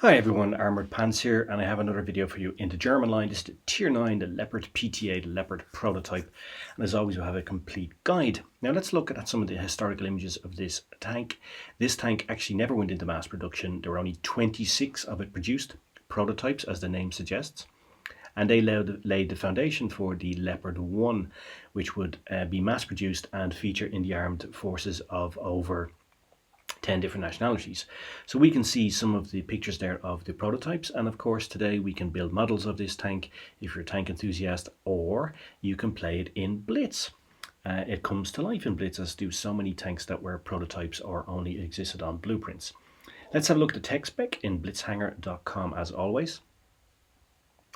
Hi everyone, Armoured Pants here, and I have another video for you in the German line. This is the Tier 9, the Leopard PTA, the Leopard prototype, and as always we'll have a complete guide. Now let's look at some of the historical images of this tank. This tank actually never went into mass production. There were only 26 of it produced, prototypes as the name suggests, and they laid the foundation for the Leopard 1, which would be mass produced and feature in the armed forces of over 10 different nationalities. So we can see some of the pictures there of the prototypes, and of course today we can build models of this tank if you're a tank enthusiast, or you can play it in Blitz. It comes to life in Blitz, as do so many tanks that were prototypes or only existed on blueprints. Let's have a look at the tech spec in blitzhanger.com as always.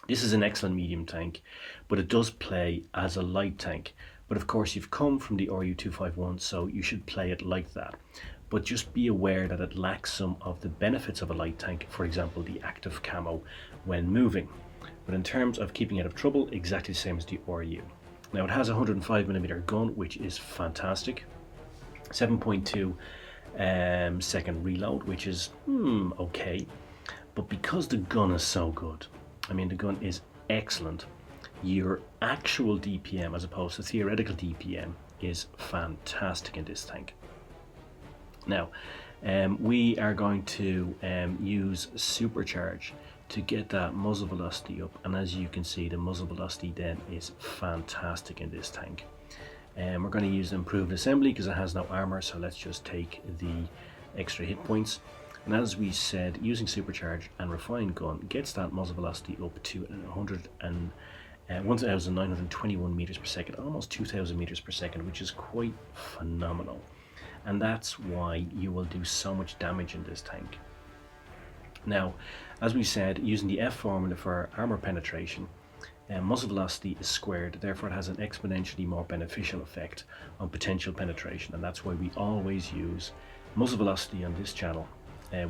This is an excellent medium tank, but it does play as a light tank. But of course you've come from the RU251, so you should play it like that. But just be aware that it lacks some of the benefits of a light tank, for example the active camo when moving. But in terms of keeping out of trouble, exactly the same as the RU. Now it has a 105mm gun, which is fantastic. 7.2 second reload, which is okay. But because the gun is so good, I mean the gun is excellent, your actual DPM as opposed to theoretical DPM is fantastic in this tank. Now, we are going to use supercharge to get that muzzle velocity up, and as you can see the muzzle velocity then is fantastic in this tank. We're going to use improved assembly because it has no armor, so let's just take the extra hit points. And as we said, using supercharge and refined gun gets that muzzle velocity up to 1921 meters per second, almost 2000 meters per second, which is quite phenomenal. And that's why you will do so much damage in this tank. Now, as we said, using the F formula for armor penetration, muzzle velocity is squared, therefore it has an exponentially more beneficial effect on potential penetration, and that's why we always use muzzle velocity on this channel.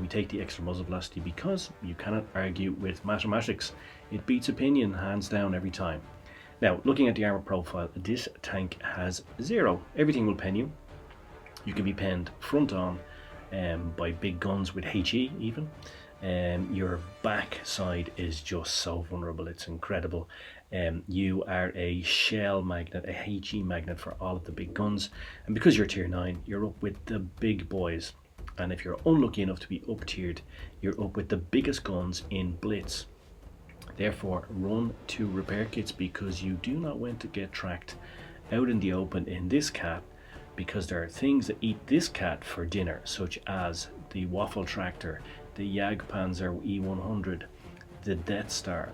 We take the extra muzzle velocity because you cannot argue with mathematics. It beats opinion hands down every time. Now, looking at the armor profile, this tank has 0. Everything will pen you. You can be penned front on by big guns with HE even. Your back side is just so vulnerable, it's incredible. You are a shell magnet, a HE magnet for all of the big guns, and because you're tier 9, you're up with the big boys. And if you're unlucky enough to be up tiered, you're up with the biggest guns in Blitz. Therefore, run to repair kits, because you do not want to get tracked out in the open in this cat, because there are things that eat this cat for dinner, such as the Waffle Tractor, the Jagdpanzer E100, the Death Star,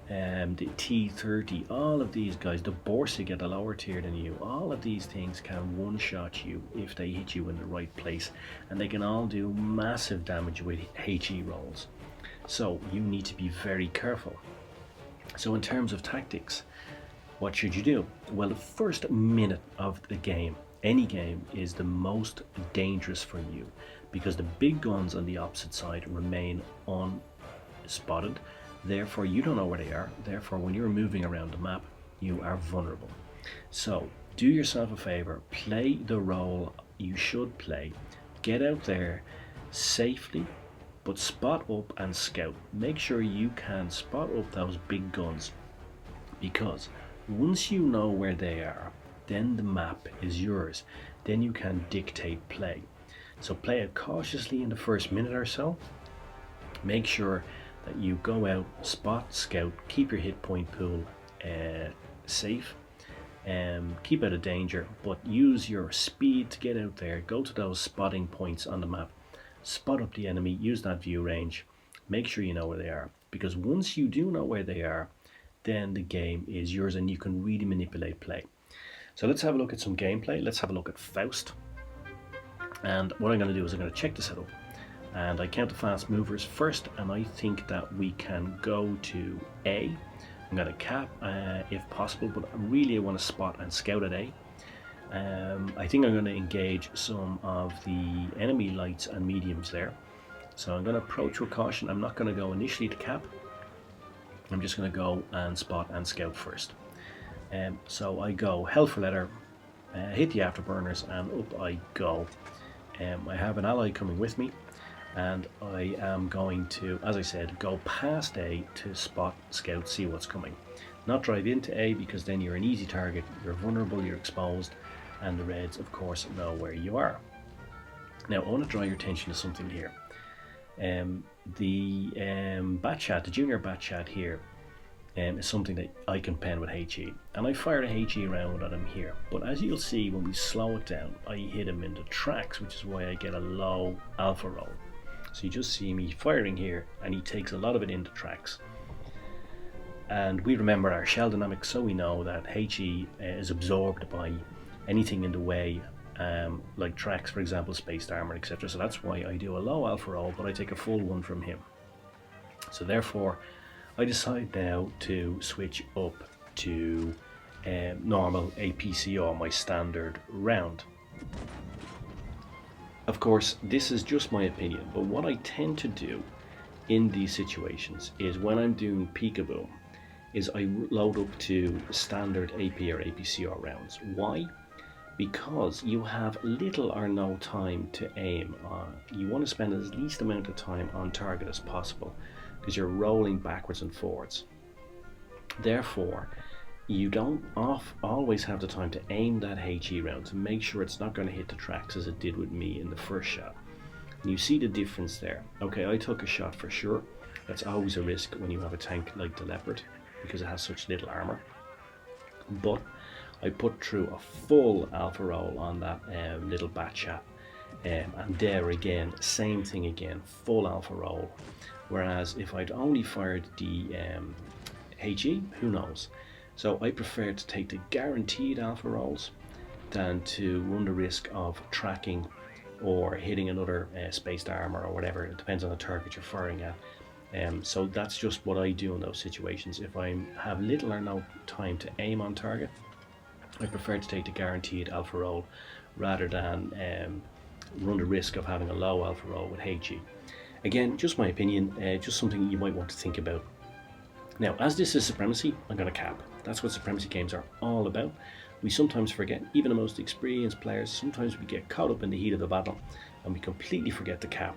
the T30, all of these guys, the Borsig at a lower tier than you, all of these things can one-shot you if they hit you in the right place, and they can all do massive damage with HE rolls. So you need to be very careful. So in terms of tactics, what should you do? Well, the first minute of the game, any game, is the most dangerous for you, because the big guns on the opposite side remain unspotted. Therefore you don't know where they are. Therefore when you're moving around the map, you are vulnerable. So do yourself a favor, play the role you should play. Get out there safely, but spot up and scout. Make sure you can spot up those big guns, because once you know where they are, then the map is yours. Then you can dictate play. So play it cautiously in the first minute or so. Make sure that you go out, spot, scout, keep your hit point pool safe, keep out of danger, but use your speed to get out there. Go to those spotting points on the map, spot up the enemy, use that view range, make sure you know where they are, because once you do know where they are, then the game is yours and you can really manipulate play. So let's have a look at some gameplay. Let's have a look at Faust. And what I'm going to do is I'm going to check the setup. And I count the fast movers first, and I think that we can go to A. I'm going to cap if possible, but really I want to spot and scout at A. I think I'm going to engage some of the enemy lights and mediums there. So I'm going to approach with caution. I'm not going to go initially to cap. I'm just going to go and spot and scout first. So I go hell for leather, hit the afterburners, and up I go. I have an ally coming with me, and I am going to, as I said, go past A to spot, scout, see what's coming. Not drive into A, because then you're an easy target, you're vulnerable, you're exposed, and the Reds of course know where you are. Now I want to draw your attention to something here. The bat chat, the junior bat chat here, is something that I can pen with HE, and I fired a HE round at him here, but as you'll see when we slow it down, I hit him in the tracks, which is why I get a low alpha roll. So you just see me firing here, and he takes a lot of it into tracks. And we remember our shell dynamics, so we know that HE is absorbed by anything in the way, like tracks, for example, spaced armor, etc. So that's why I do a low alpha roll, but I take a full one from him. So therefore, I decide now to switch up to normal APCR, my standard round. Of course, this is just my opinion, but what I tend to do in these situations is when I'm doing peekaboo, is I load up to standard AP or APCR rounds. Why? Because you have little or no time to aim on. You want to spend as least amount of time on target as possible, because you're rolling backwards and forwards. Therefore, you don't always have the time to aim that HE round to make sure it's not going to hit the tracks as it did with me in the first shot. And you see the difference there. Okay, I took a shot for sure. That's always a risk when you have a tank like the Leopard, because it has such little armor. But I put through a full alpha roll on that little bat chat, and there again, same thing again, full alpha roll. Whereas if I'd only fired the HE, who knows? So I prefer to take the guaranteed alpha rolls than to run the risk of tracking or hitting another spaced armor or whatever. It depends on the target you're firing at. So that's just what I do in those situations. If I have little or no time to aim on target, I prefer to take the guaranteed alpha roll rather than run the risk of having a low alpha roll with HE. Again, just my opinion, just something you might want to think about. Now, as this is Supremacy, I'm going to cap. That's what Supremacy games are all about. We sometimes forget, even the most experienced players, sometimes we get caught up in the heat of the battle and we completely forget the cap.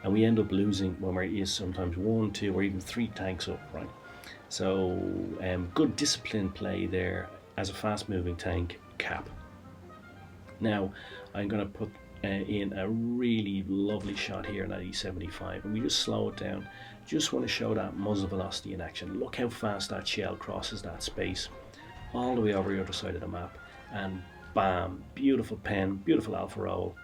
And we end up losing when there is sometimes 1, 2 or even 3 tanks up, right? So good disciplined play there as a fast moving tank, cap. Now I'm going to put in a really lovely shot here in that E75, and we just slow it down. Just want to show that muzzle velocity in action. Look how fast that shell crosses that space all the way over the other side of the map, and bam, beautiful pen, beautiful alpha roll.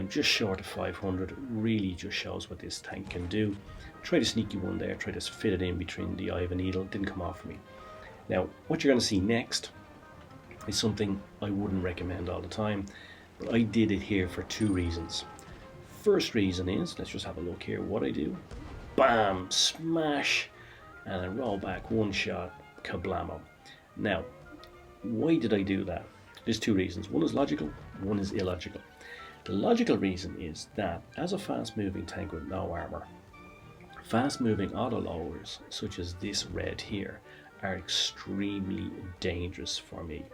Just short of 500, really just shows what this tank can do. Tried a sneaky one there, tried to fit it in between the eye of a needle, didn't come off for me. Now what you're going to see next is something I wouldn't recommend all the time, but I did it here for 2 reasons. First reason is, let's just have a look here what I do. Bam, smash, and I roll back 1 shot, kablamo. Now, why did I do that? There's 2 reasons. One is logical, one is illogical. The logical reason is that as a fast moving tank with no armor, fast moving auto loaders such as this red here are extremely dangerous for me.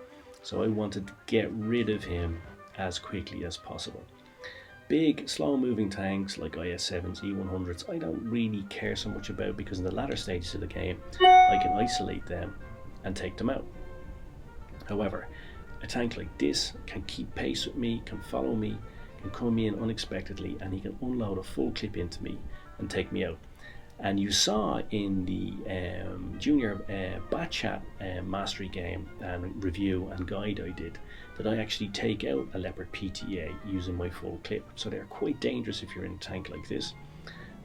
So I wanted to get rid of him as quickly as possible. Big, slow-moving tanks like IS-7s, E-100s, I don't really care so much about, because in the latter stages of the game, I can isolate them and take them out. However, a tank like this can keep pace with me, can follow me, can come in unexpectedly, and he can unload a full clip into me and take me out. And you saw in the junior bat chat mastery game and review and guide I did that I actually take out a Leopard PTA using my full clip. So they're quite dangerous if you're in a tank like this,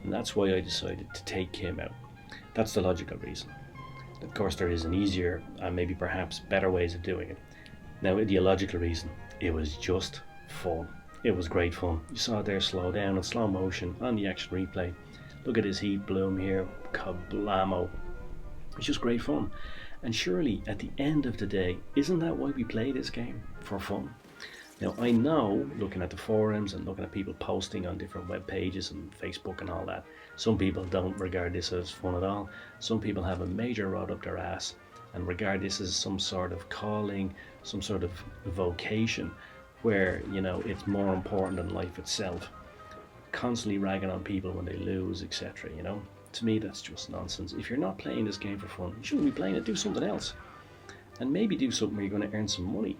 and that's why I decided to take him out. That's the logical reason. Of course there is an easier and maybe perhaps better ways of doing it. Now the illogical reason, it was just fun. It was great fun. You saw it there slow down in slow motion on the action replay. Look at his heat bloom here, kablamo. It's just great fun. And surely at the end of the day, isn't that why we play this game? For fun. Now I know, looking at the forums and looking at people posting on different web pages and Facebook and all that, some people don't regard this as fun at all. Some people have a major rod up their ass and regard this as some sort of calling, some sort of vocation where, you know, it's more important than life itself. constantly ragging on people when they lose, etc. You know, to me that's just nonsense. If you're not playing this game for fun, you shouldn't be playing it. Do something else, and maybe do something where you're going to earn some money.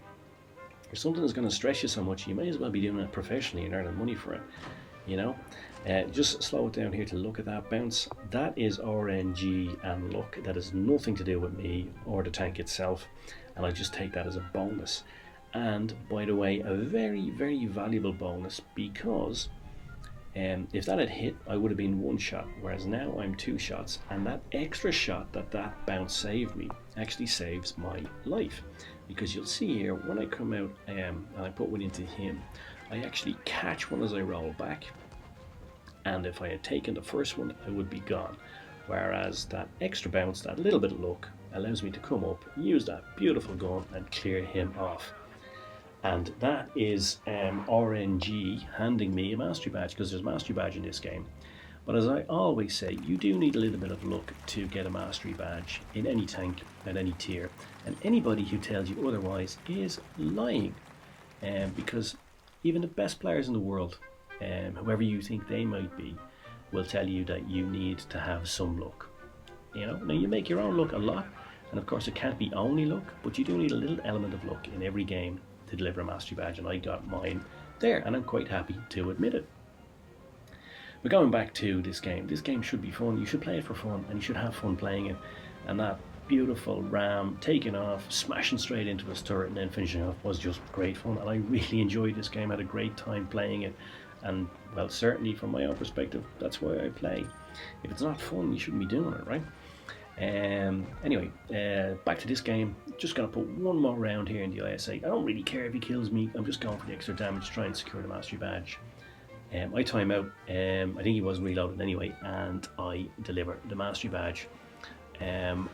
If something is going to stress you so much, you may as well be doing it professionally and earning money for it. You know, just slow it down here to look at that bounce. That is RNG and luck. That has nothing to do with me or the tank itself, and I just take that as a bonus. And by the way, a very, very valuable bonus, because if that had hit, I would have been one shot, whereas now I'm two shots, and that extra shot that bounce saved me actually saves my life. Because you'll see here, when I come out and I put one into him, I actually catch one as I roll back, and if I had taken the first one, I would be gone. Whereas that extra bounce, that little bit of luck, allows me to come up, use that beautiful gun, and clear him off. And that is RNG handing me a mastery badge, because there's a mastery badge in this game. But as I always say, you do need a little bit of luck to get a mastery badge in any tank at any tier, and anybody who tells you otherwise is lying. Because even the best players in the world, whoever you think they might be, will tell you that you need to have some luck. You know, now you make your own luck a lot, and of course it can't be only luck, but you do need a little element of luck in every game to deliver a mastery badge, and I got mine there, and I'm quite happy to admit it. But going back to this game should be fun. You should play it for fun, and you should have fun playing it. And that beautiful ram taking off, smashing straight into his turret, and then finishing off was just great fun. And I really enjoyed this game. I had a great time playing it. And well, certainly from my own perspective, that's why I play. If it's not fun, you shouldn't be doing it, right? Anyway, back to this game. Just gonna put one more round here in the ISA. I don't really care if he kills me. I'm just going for the extra damage to try and secure the mastery badge. I time out. I think he wasn't reloaded anyway, and I deliver the mastery badge.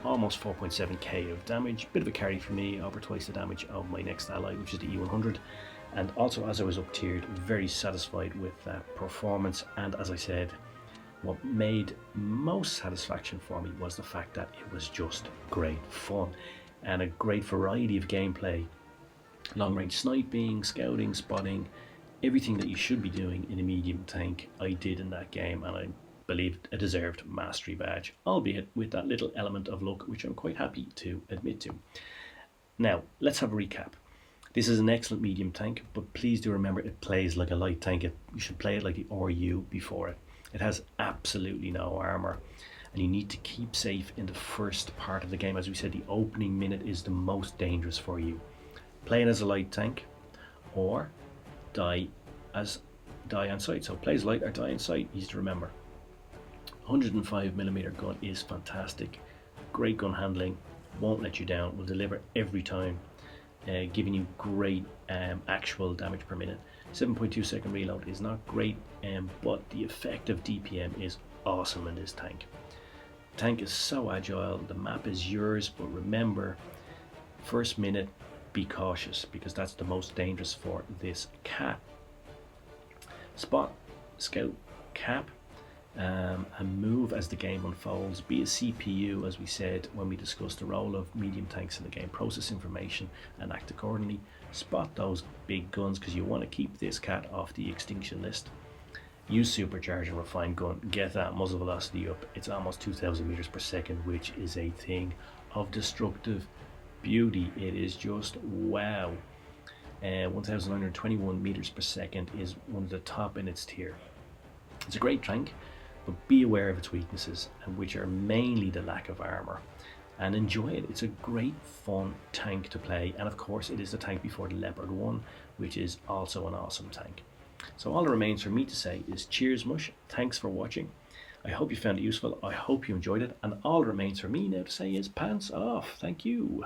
Almost 4.7k of damage. Bit of a carry for me, over twice the damage of my next ally, which is the E100. And also, as I was up tiered, very satisfied with that performance. And as I said, what made most satisfaction for me was the fact that it was just great fun and a great variety of gameplay. Long range sniping, scouting, spotting, everything that you should be doing in a medium tank, I did in that game, and I believe a deserved mastery badge, albeit with that little element of luck, which I'm quite happy to admit to. Now, let's have a recap. This is an excellent medium tank, but please do remember it plays like a light tank. You should play it like the RU before it. It has absolutely no armor, and you need to keep safe in the first part of the game. As we said, the opening minute is the most dangerous for you. Play it as a light tank, or die on sight. So play as light or die on sight, easy to remember. 105mm gun is fantastic. Great gun handling, won't let you down, will deliver every time, giving you great actual damage per minute. 7.2 second reload is not great, but the effective DPM is awesome in this tank. The tank is so agile, the map is yours, but remember, first minute, be cautious, because that's the most dangerous for this cat. Spot, scout, cap, and move as the game unfolds. Be a CPU, as we said when we discussed the role of medium tanks in the game. Process information and act accordingly. Spot those big guns, because you want to keep this cat off the extinction list. Use supercharge and refined gun. Get that muzzle velocity up. It's almost 2,000 meters per second, which is a thing of destructive beauty. It is just wow. 1,921 meters per second is one of the top in its tier. It's a great tank, but be aware of its weaknesses, and which are mainly the lack of armor, and enjoy it. It's a great fun tank to play, and of course it is the tank before the Leopard 1, which is also an awesome tank. So all that remains for me to say is cheers mush, thanks for watching. I hope you found it useful, I hope you enjoyed it, and all that remains for me now to say is pants off. Thank you.